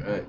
Right.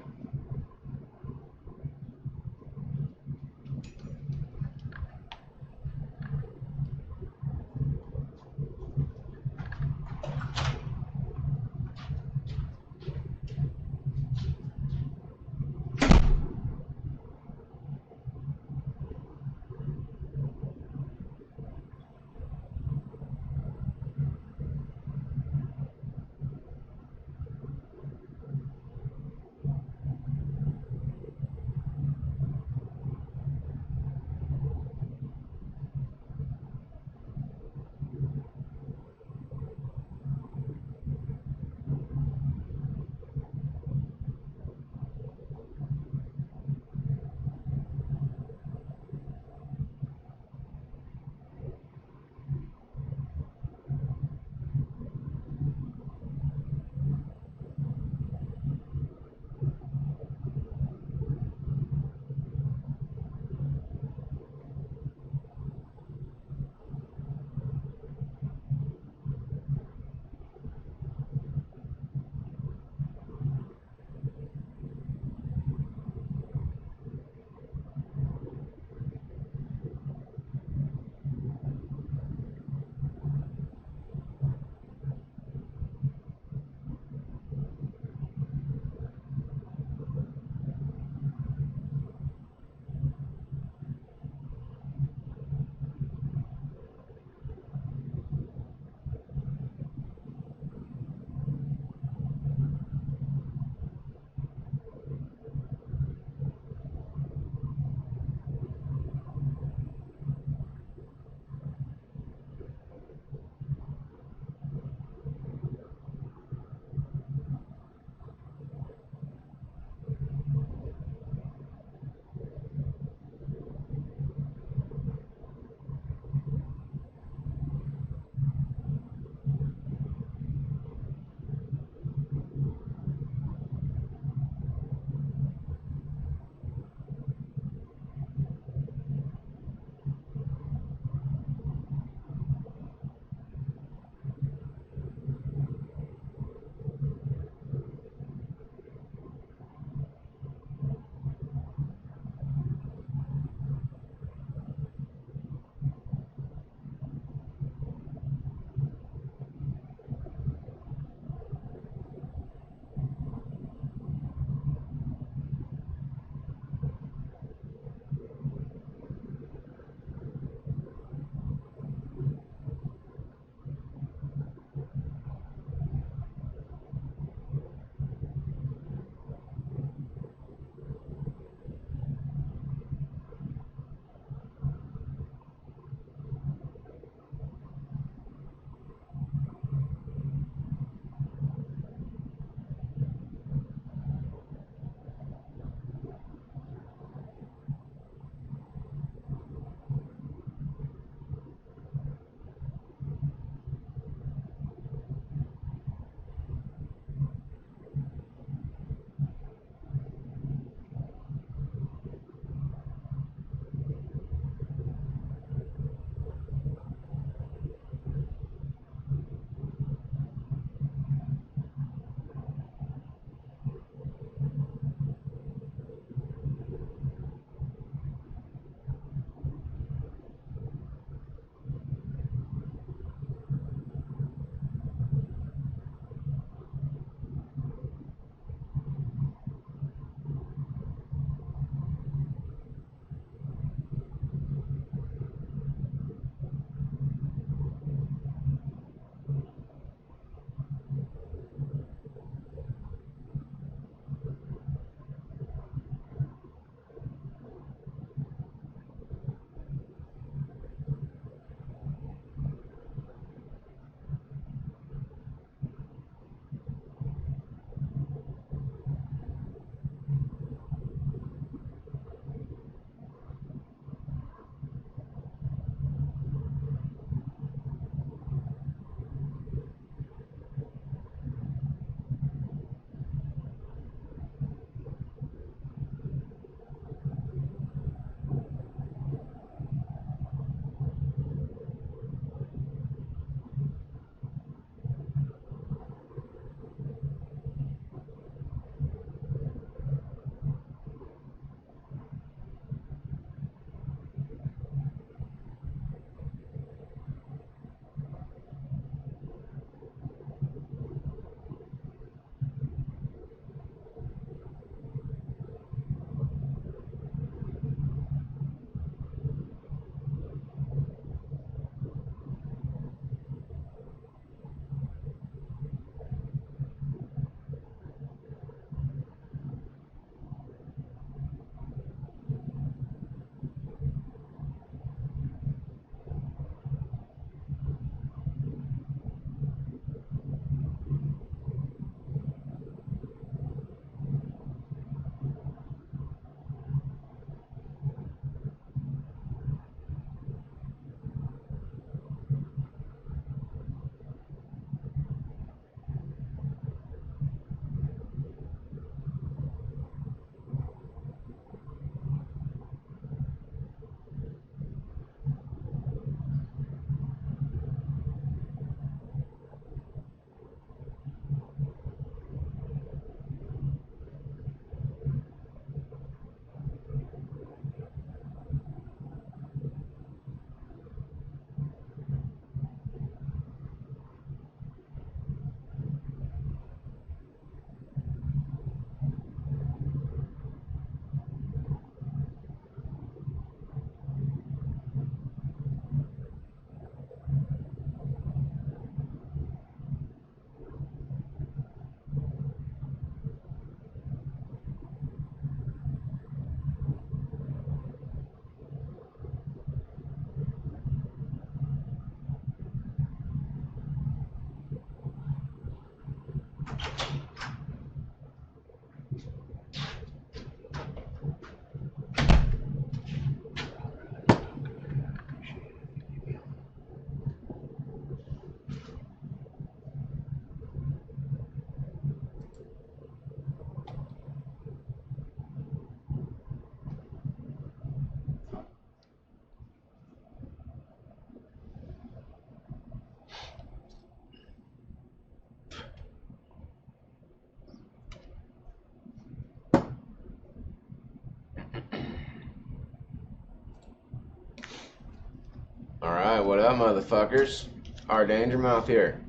Alright, what up, motherfuckers? Our Danger Mouth here,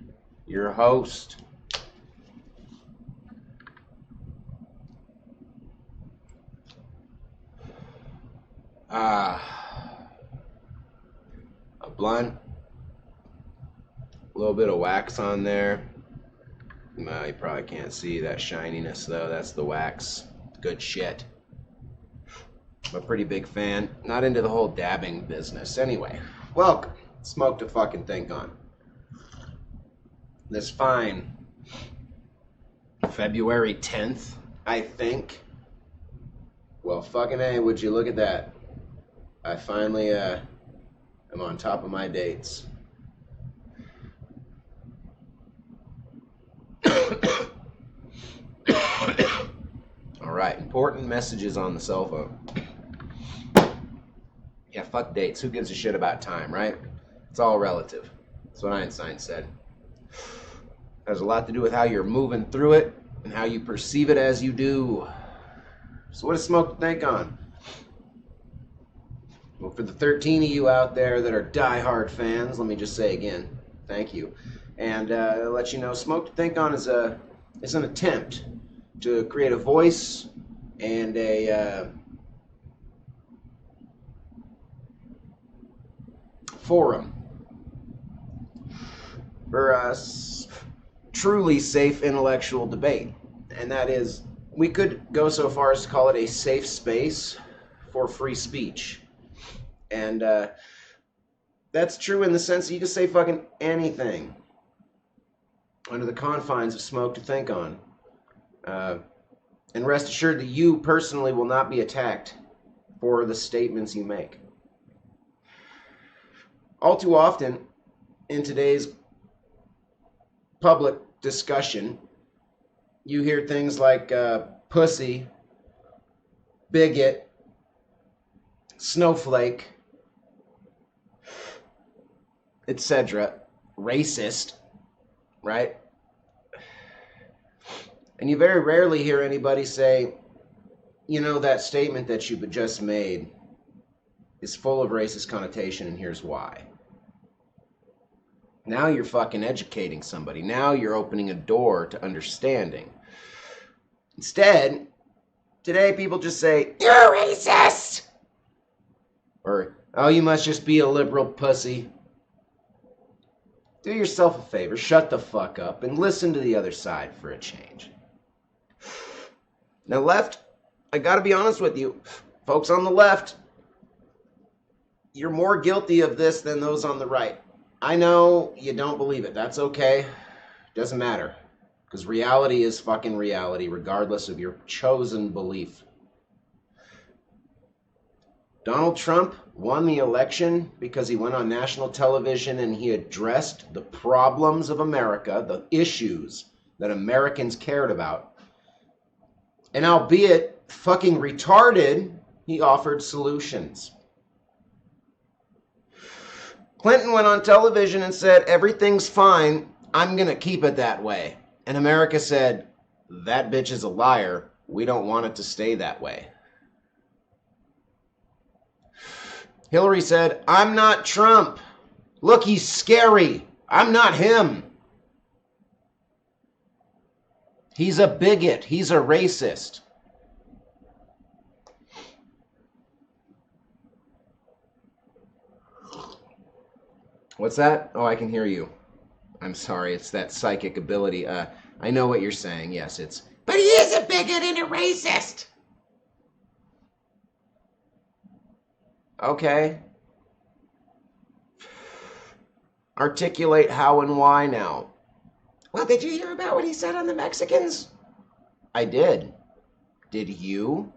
your host. A blunt, a little bit of wax on there. Well, you probably can't see that shininess though, that's the wax. Good shit. I'm a pretty big fan. Not into the whole dabbing business. Anyway, welcome. Smoke to fucking think on. This fine February 10th, I think. Well, fucking A, would you look at that. I finally am on top of my dates. Alright, important messages on the cell phone. Yeah, fuck dates. Who gives a shit about time, right? It's all relative. That's what Einstein said. Has a lot to do with how you're moving through it and how you perceive it as you do. So what does Smoke to think on? Well, for the 13 of you out there that are diehard fans, let me just say again, thank you. And let you know, Smoke to think on is an attempt to create a voice and a forum for truly safe intellectual debate. And that is, we could go so far as to call it a safe space for free speech. And that's true in the sense that you can say fucking anything under the confines of Smoke to think on. And rest assured that you personally will not be attacked for the statements you make. All too often, in today's public discussion, you hear things like pussy, bigot, snowflake, etc., racist, right? And you very rarely hear anybody say, you know, that statement that you just made is full of racist connotation, and here's why. Now you're fucking educating somebody. Now you're opening a door to understanding. Instead, today people just say, you're racist! Or, oh, you must just be a liberal pussy. Do yourself a favor, shut the fuck up, and listen to the other side for a change. Now, left, I gotta be honest with you, folks on the left, you're more guilty of this than those on the right. I know you don't believe it. That's okay. Doesn't matter. Because reality is fucking reality, regardless of your chosen belief. Donald Trump won the election because he went on national television and he addressed the problems of America, the issues that Americans cared about. And albeit fucking retarded, he offered solutions. Clinton went on television and said, everything's fine, I'm gonna keep it that way. And America said, that bitch is a liar, we don't want it to stay that way. Hillary said, I'm not Trump. Look, he's scary. I'm not him. He's a bigot. He's a racist. What's that? Oh, I can hear you. I'm sorry, it's that psychic ability. I know what you're saying. Yes, it's... But he is a bigot and a racist! Okay. Articulate how and why now. Well, did you hear about what he said on the Mexicans? I did. Did you?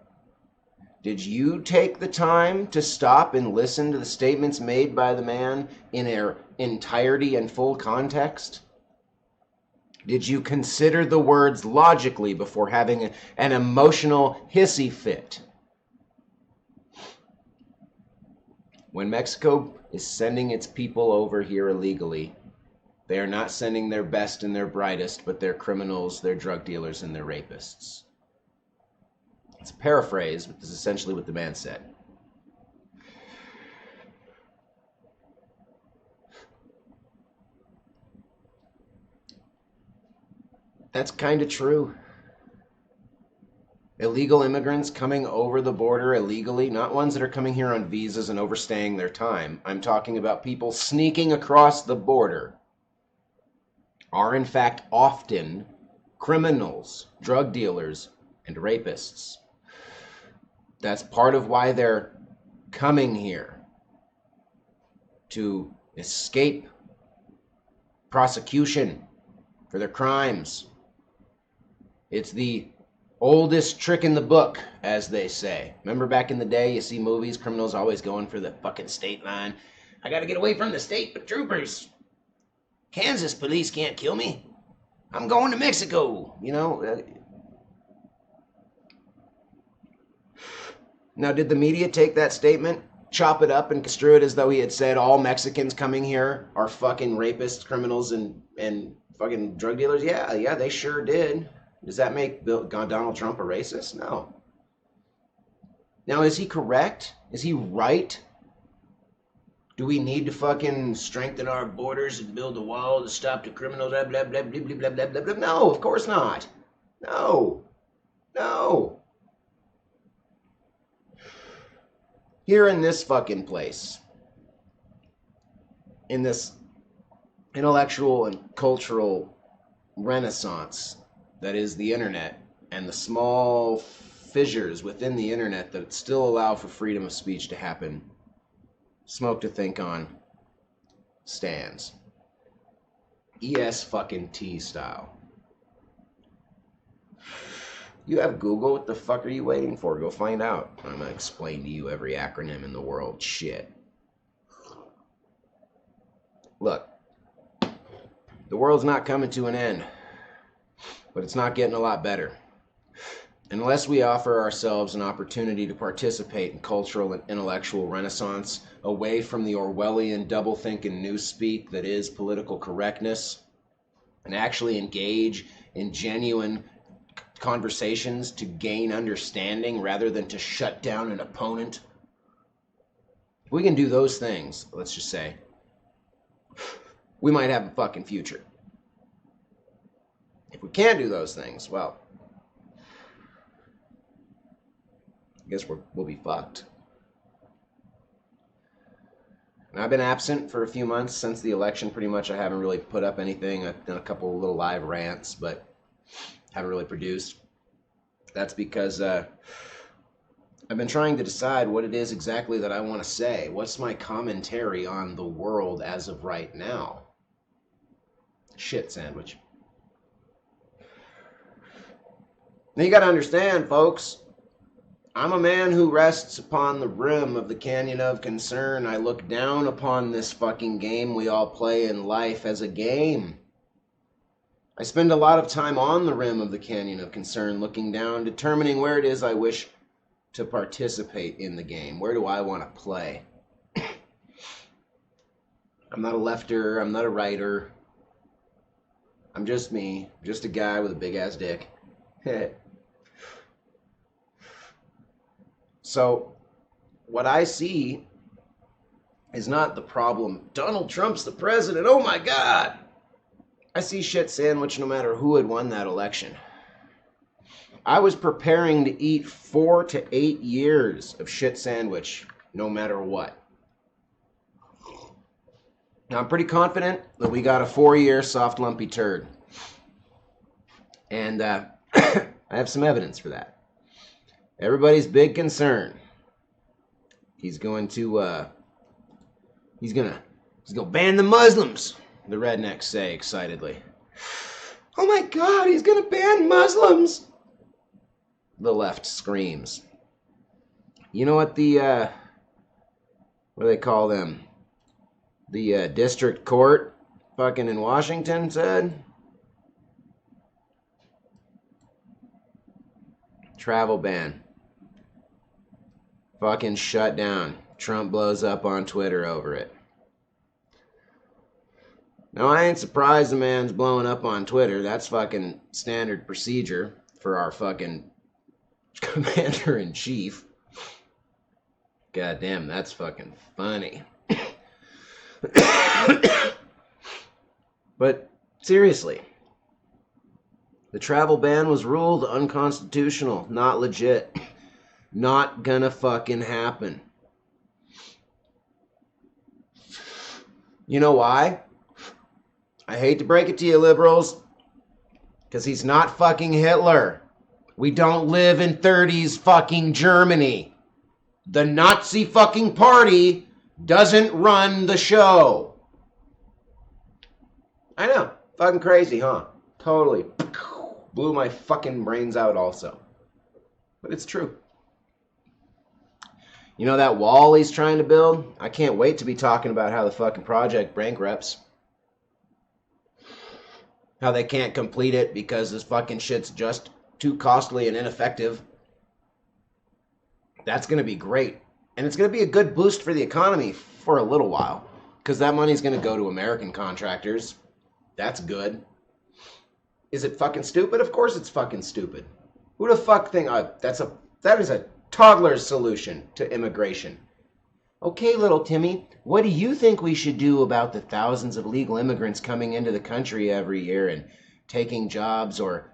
Did you take the time to stop and listen to the statements made by the man in their entirety and full context? Did you consider the words logically before having an emotional hissy fit? When Mexico is sending its people over here illegally, they are not sending their best and their brightest, but their criminals, their drug dealers, and their rapists. It's a paraphrase, but this is essentially what the man said. That's kind of true. Illegal immigrants coming over the border illegally, not ones that are coming here on visas and overstaying their time. I'm talking about people sneaking across the border, are in fact often criminals, drug dealers, and rapists. That's part of why they're coming here, to escape prosecution for their crimes. It's the oldest trick in the book, as they say. Remember back in the day, you see movies, criminals always going for the fucking state line. I gotta get away from the state troopers. Kansas police can't kill me. I'm going to Mexico, you know. Now, did the media take that statement, chop it up, and construe it as though he had said all Mexicans coming here are fucking rapists, criminals, and fucking drug dealers? Yeah, they sure did. Does that make Donald Trump a racist? No. Now, is he correct? Is he right? Do we need to fucking strengthen our borders and build a wall to stop the criminals? Blah, blah, blah, blah, blah, blah, blah, blah. No, of course not. No. Here in this fucking place, in this intellectual and cultural renaissance that is the internet, and the small fissures within the internet that still allow for freedom of speech to happen, Smoke to Think On stands. ES fucking T style. You have Google, what the fuck are you waiting for? Go find out. I'm gonna explain to you every acronym in the world. Shit. Look, the world's not coming to an end, but it's not getting a lot better. Unless we offer ourselves an opportunity to participate in cultural and intellectual renaissance away from the Orwellian doublethink and newspeak that is political correctness, and actually engage in genuine conversations to gain understanding rather than to shut down an opponent. If we can do those things, let's just say, we might have a fucking future. If we can't do those things, well, I guess we'll be fucked. And I've been absent for a few months since the election. Pretty much I haven't really put up anything. I've done a couple of little live rants, but haven't really produced. That's because I've been trying to decide what it is exactly that I want to say. What's my commentary on the world as of right now? Shit sandwich. Now you got to understand, folks, I'm a man who rests upon the rim of the canyon of concern. I look down upon this fucking game we all play in life as a game. I spend a lot of time on the rim of the canyon of concern, looking down, determining where it is I wish to participate in the game. Where do I want to play? I'm not a lefter. I'm not a righter. I'm just me. Just a guy with a big-ass dick. So, what I see is not the problem. Donald Trump's the president. Oh my God! I see shit sandwich no matter who had won that election. I was preparing to eat 4 to 8 years of shit sandwich no matter what. Now, I'm pretty confident that we got a 4-year soft lumpy turd. And I have some evidence for that. Everybody's big concern. He's going to ban the Muslims, the rednecks say excitedly. Oh my God, he's going to ban Muslims! The left screams. You know what what do they call them? The district court fucking in Washington said? Travel ban. Fucking shut down. Trump blows up on Twitter over it. Now, I ain't surprised the man's blowing up on Twitter. That's fucking standard procedure for our fucking commander-in-chief. God damn, that's fucking funny. But seriously, The travel ban was ruled unconstitutional. Not legit. Not gonna fucking happen. You know why? I hate to break it to you, liberals, because he's not fucking Hitler. We don't live in 30s fucking Germany. The Nazi fucking party doesn't run the show. I know. Fucking crazy, huh? Totally blew my fucking brains out also. But it's true. You know that wall he's trying to build? I can't wait to be talking about how the fucking project bankrupts. How they can't complete it because this fucking shit's just too costly and ineffective. That's going to be great. And it's going to be a good boost for the economy for a little while. Because that money's going to go to American contractors. That's good. Is it fucking stupid? Of course it's fucking stupid. Who the fuck think that is a toddler's solution to immigration? Okay, little Timmy, what do you think we should do about the thousands of illegal immigrants coming into the country every year and taking jobs or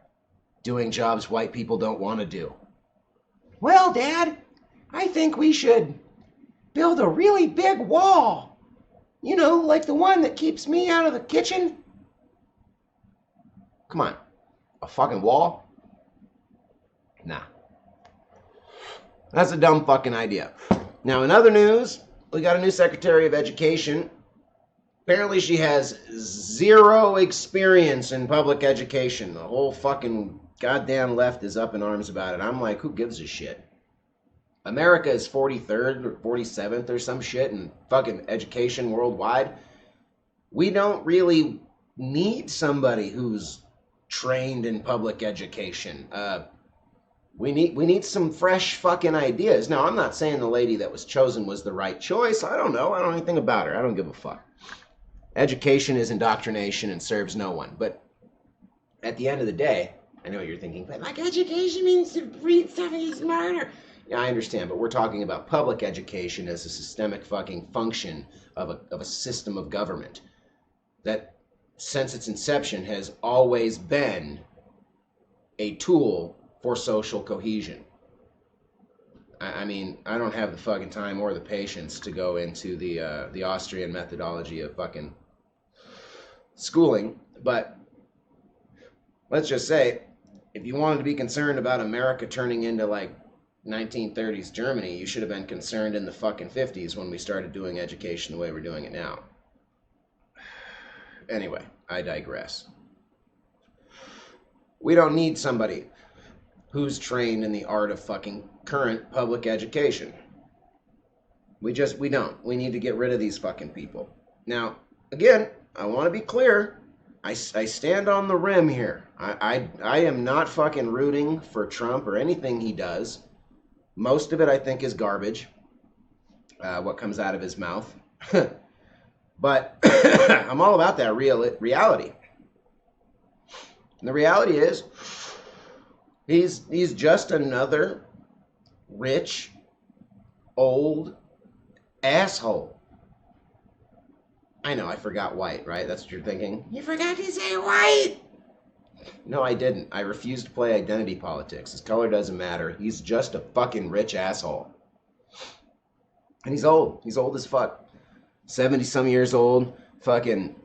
doing jobs white people don't want to do? Well, Dad, I think we should build a really big wall. You know, like the one that keeps me out of the kitchen. Come on, a fucking wall? Nah. That's a dumb fucking idea. Now, in other news, we got a new Secretary of Education. Apparently she has zero experience in public education. The whole fucking goddamn left is up in arms about it. I'm like, who gives a shit? America is 43rd or 47th or some shit in fucking education worldwide. We don't really need somebody who's trained in public education. We need some fresh fucking ideas. Now, I'm not saying the lady that was chosen was the right choice. I don't know. I don't know anything about her. I don't give a fuck. Education is indoctrination and serves no one. But at the end of the day, I know what you're thinking, but like education means to read something smarter. Yeah, I understand, but we're talking about public education as a systemic fucking function of a system of government that, since its inception, has always been a tool for social cohesion. I mean, I don't have the fucking time or the patience to go into the Austrian methodology of fucking schooling, but let's just say, if you wanted to be concerned about America turning into like 1930s Germany, you should have been concerned in the fucking 50s when we started doing education the way we're doing it now. Anyway, I digress. We don't need somebody who's trained in the art of fucking current public education. We don't. We need to get rid of these fucking people. Now, again, I want to be clear. I stand on the rim here. I am not fucking rooting for Trump or anything he does. Most of it, I think, is garbage. What comes out of his mouth. But I'm all about that reality. And the reality is, he's just another rich, old asshole. I know, I forgot white, right? That's what you're thinking. You forgot to say white! No, I didn't. I refuse to play identity politics. His color doesn't matter. He's just a fucking rich asshole. And he's old. He's old as fuck. 70-some years old. Fucking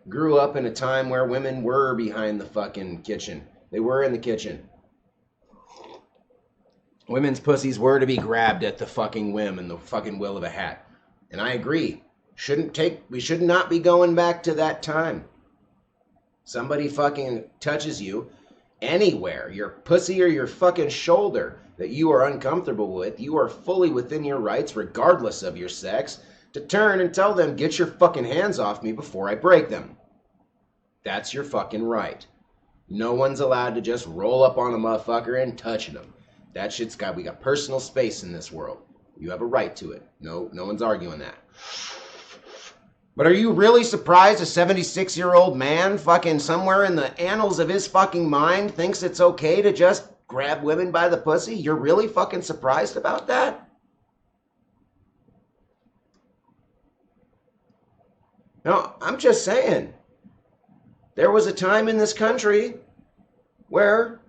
grew up in a time where women were behind the fucking kitchen. They were in the kitchen. Women's pussies were to be grabbed at the fucking whim and the fucking will of a hat. And I agree. We should not be going back to that time. Somebody fucking touches you anywhere, your pussy or your fucking shoulder, that you are uncomfortable with, you are fully within your rights, regardless of your sex, to turn and tell them, get your fucking hands off me before I break them. That's your fucking right. No one's allowed to just roll up on a motherfucker and touch them. That shit's we got personal space in this world. You have a right to it. No one's arguing that. But are you really surprised a 76-year-old man fucking somewhere in the annals of his fucking mind thinks it's okay to just grab women by the pussy? You're really fucking surprised about that? No, I'm just saying. There was a time in this country where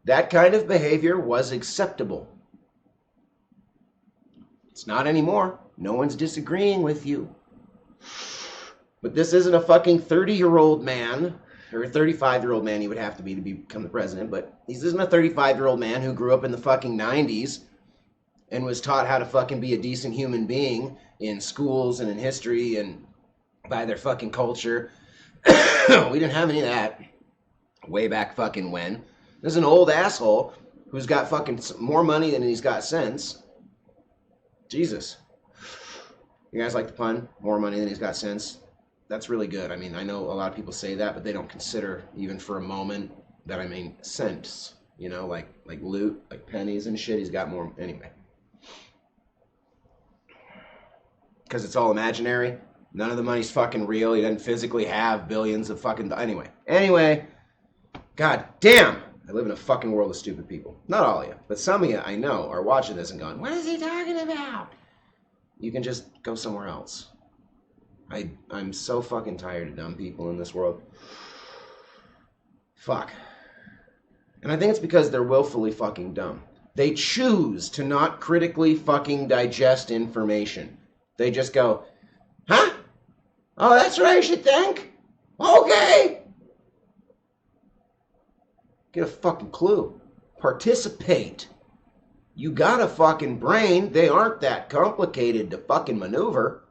that kind of behavior was acceptable. It's not anymore. No one's disagreeing with you. But this isn't a fucking 30-year-old man, or a 35-year-old man he would have to become the president, but this isn't a 35-year-old man who grew up in the fucking 90s and was taught how to fucking be a decent human being in schools and in history and by their fucking culture. We didn't have any of that way back fucking when. There's an old asshole who's got fucking more money than he's got sense. Jesus. You guys like the pun? More money than he's got sense? That's really good. I mean, I know a lot of people say that, but they don't consider, even for a moment, that I mean cents. You know, like loot, like pennies and shit. He's got more. Anyway. Because it's all imaginary. None of the money's fucking real. He doesn't physically have billions of fucking... Anyway. God damn. I live in a fucking world of stupid people. Not all of you, but some of you I know are watching this and going, what is he talking about? You can just go somewhere else. I'm so fucking tired of dumb people in this world. Fuck. And I think it's because they're willfully fucking dumb. They choose to not critically fucking digest information. They just go, huh? Oh, that's what I should think? Okay. Get a fucking clue. Participate. You got a fucking brain. They aren't that complicated to fucking maneuver.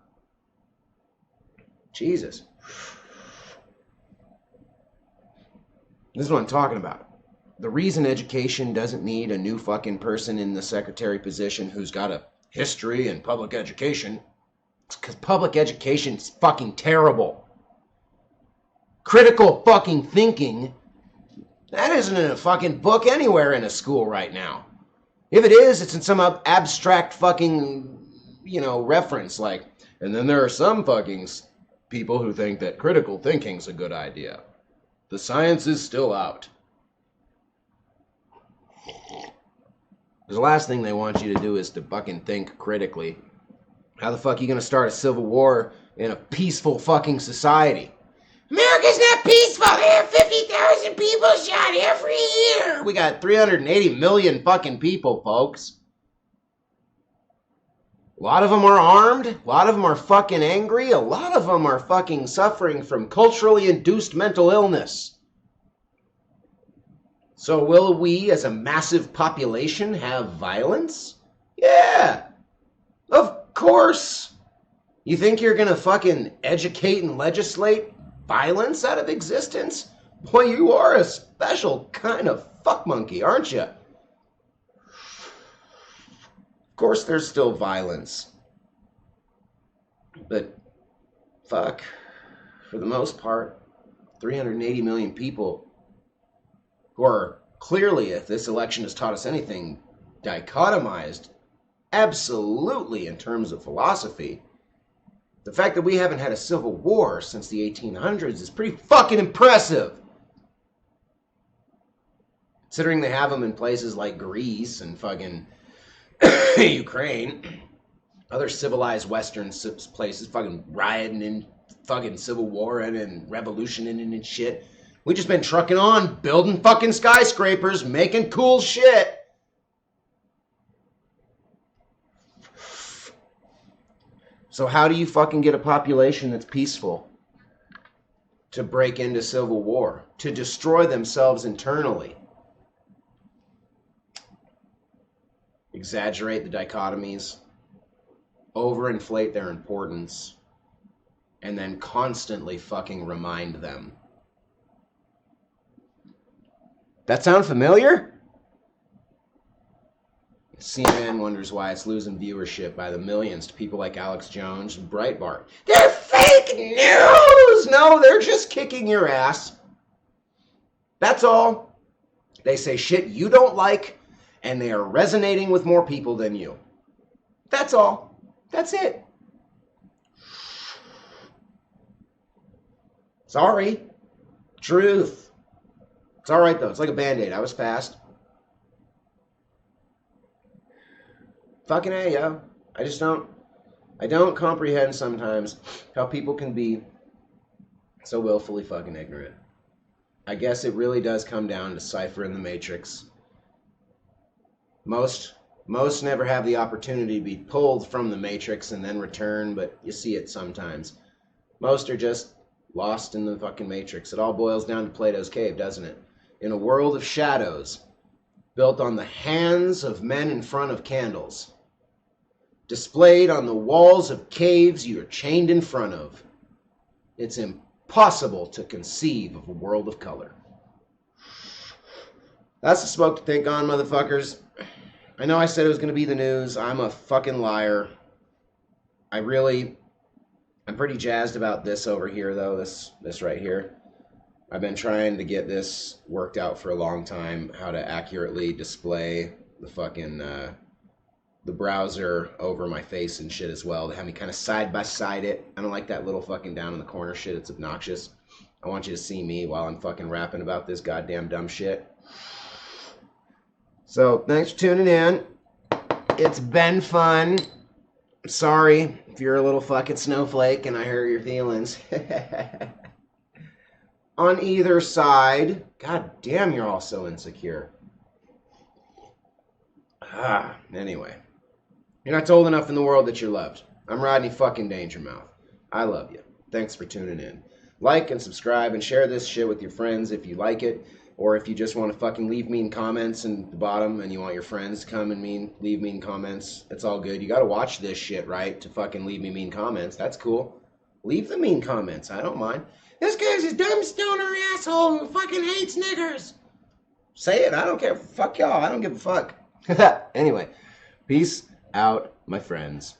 Jesus. This is what I'm talking about. The reason education doesn't need a new fucking person in the secretary position who's got a history in public education is because public education's fucking terrible. Critical fucking thinking, that isn't in a fucking book anywhere in a school right now. If it is, it's in some abstract fucking, reference like, and then there are some fucking people who think that critical thinking's a good idea. The science is still out. Because the last thing they want you to do is to fucking think critically. How the fuck are you going to start a civil war in a peaceful fucking society? America's not peaceful. There are 50,000 people shot every year. We got 380 million fucking people, folks. A lot of them are armed. A lot of them are fucking angry. A lot of them are fucking suffering from culturally induced mental illness. So will we, as a massive population, have violence? Yeah. Of course. You think you're gonna fucking educate and legislate violence out of existence? Boy, you are a special kind of fuck monkey, aren't you? Of course there's still violence. But, fuck, for the most part, 380 million people who are clearly, if this election has taught us anything, dichotomized absolutely in terms of philosophy. The fact that we haven't had a civil war since the 1800s is pretty fucking impressive. Considering they have them in places like Greece and fucking Ukraine, other civilized Western places, fucking rioting and fucking civil war and revolution and shit. We just been trucking on, building fucking skyscrapers, making cool shit. So how do you fucking get a population that's peaceful to break into civil war, to destroy themselves internally? Exaggerate the dichotomies, overinflate their importance, and then constantly fucking remind them. That sound familiar? CNN wonders why it's losing viewership by the millions to people like Alex Jones and Breitbart. They're fake news! No, they're just kicking your ass. That's all. They say shit you don't like, and they are resonating with more people than you. That's all. That's it. Sorry. Truth. It's alright though. It's like a Band-Aid. I was fast. Fucking A, yo. I don't comprehend sometimes how people can be so willfully fucking ignorant. I guess it really does come down to ciphering the matrix. Most never have the opportunity to be pulled from the matrix and then return, but you see it sometimes. Most are just lost in the fucking matrix. It all boils down to Plato's cave, doesn't it? In a world of shadows, built on the hands of men in front of candles, displayed on the walls of caves you are chained in front of, it's impossible to conceive of a world of color. That's the smoke to think on, motherfuckers. I know I said it was going to be the news. I'm a fucking liar. I'm pretty jazzed about this over here, though. This right here. I've been trying to get this worked out for a long time, how to accurately display the fucking, the browser over my face and shit as well. They have me kind of side by side it. I don't like that little fucking down in the corner shit. It's obnoxious. I want you to see me while I'm fucking rapping about this goddamn dumb shit. So, thanks for tuning in. It's been fun. Sorry if you're a little fucking snowflake and I hurt your feelings. On either side. God damn, you're all so insecure. Anyway. You're not told enough in the world that you're loved. I'm Rodney fucking Dangermouth. I love you. Thanks for tuning in. Like and subscribe and share this shit with your friends if you like it. Or if you just want to fucking leave mean comments in the bottom and you want your friends to come and leave mean comments, it's all good. You got to watch this shit, right, to fucking leave me mean comments. That's cool. Leave the mean comments. I don't mind. This guy's a dumb stoner asshole who fucking hates niggers. Say it. I don't care. Fuck y'all. I don't give a fuck. Anyway, peace out, my friends.